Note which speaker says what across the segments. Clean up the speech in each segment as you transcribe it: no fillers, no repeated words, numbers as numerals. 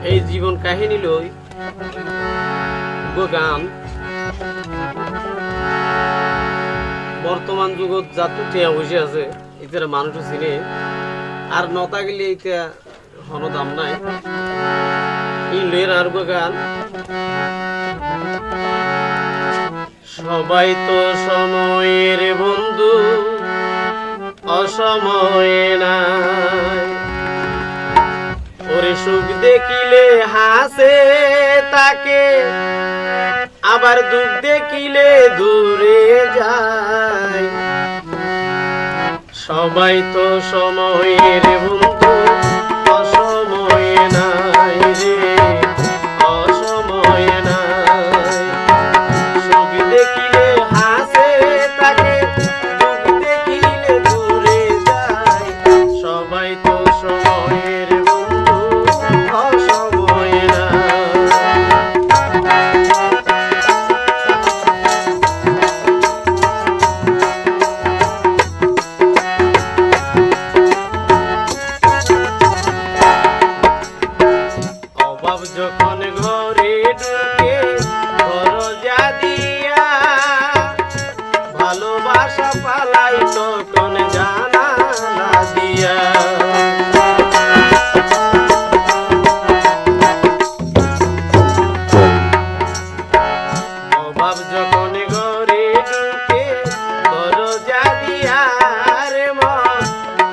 Speaker 1: এই জীবন কাহিনী লই গান বর্তমান যুগত যাতু টিয়া বসে আছে এটা মানুষ চিনে আর নতা গেলে এটা হন দাম নাই এই লইয়ের আর গান সবাই তো সময়ের বন্ধু অসময়ে নাই ওরে সুখ দেখিলে হাসে তাকে আবার দুঃখ দেখিলে দূরে যায় সবাই তো সময়ের বন্ধু অসময়ে নাই রে অসময়ে নাই সুখ দেখিলে হাসে তাকে দুঃখ দেখিলে দূরে যায় সবাই তো সময়ের বন্ধু অসময়ে নাই যখন ঘরে ঢুকে দরজা দিয়া ভালোবাসা পালাই তখন জানালা দিয়া অভাব যখন ঘরে ঢুকে দরজা দিয়া রে মন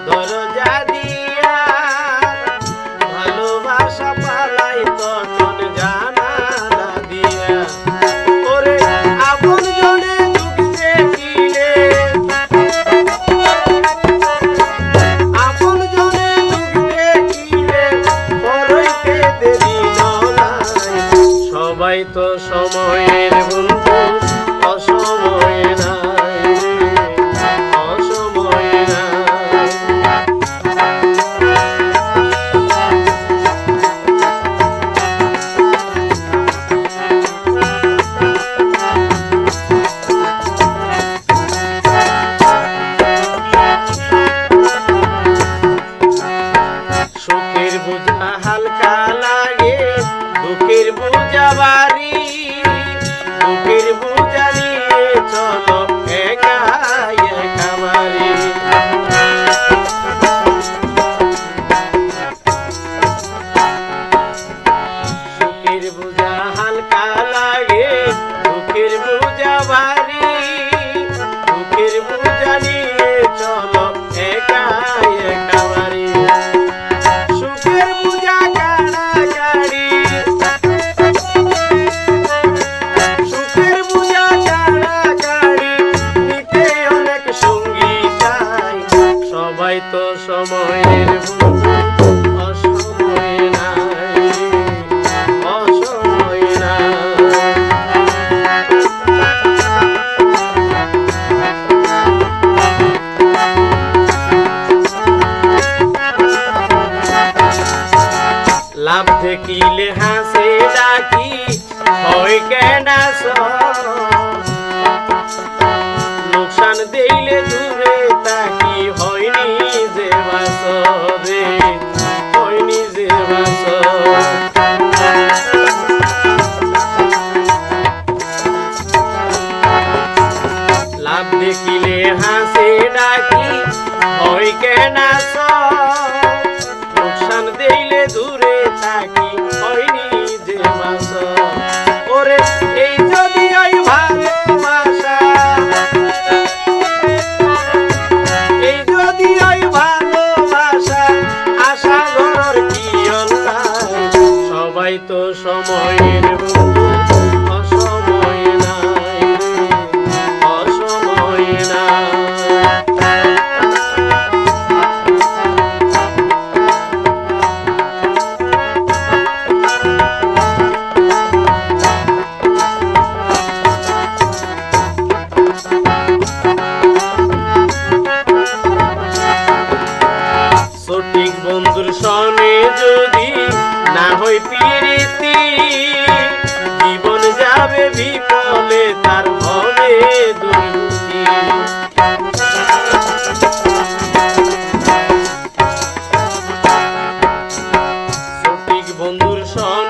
Speaker 1: দরজা দিয়া ভালোবাসা পালাই তখন জানালা দিয়া ওরে আপন জনে দুঃখ দেখিলে আপন জনে দুঃখ দেখিলে বড়ইতে দেরি নয় সবাই তো সময়ের বন্ধু অসময়ে নাই অসময়ে নাই সুখের বোঝা হালকা লাগে দুঃখের বোঝা ভারী দুঃখের বোঝা নিয়ে চলো একা একা বাড়ি সুখের বোঝা হালকা লাগে দুঃখের বোঝা ভারী দুঃখের বোঝা নিয়ে চলো একা একা বাড়ি সুখের বোঝা কাড়াকাড়ি সুখের বোঝা কাড়াকাড়ি নিতে অনেক সঙ্গী চাই সবাই তো সময়ের বন্ধু অসময়ে নাই অসময়ে নাই লাভ দেখিলে হাসে ডাকি হয় কেনা লোকসান দিলে দূরে তাকি হয়নি যে বাসরে হয়নি যে বাস লাভ দেখিলে হাসে ডাকি হয় কেনা লোকসান দিলে দূরে থাকি হয়নি যে মাস ওরে এই যদি ওই ভালোবাসা এই যদি ওই ভালোবাসা আশা ঘর কি সবাই তো সময়ের বন্ধু অসময়ে নাই অসময়ে নাই সঠিক বন্ধুর সনে যদি না হয় প্রীতি জীবন যাবে বিফলে তার হবে দুর্নীতি সঠিক বন্ধুর সন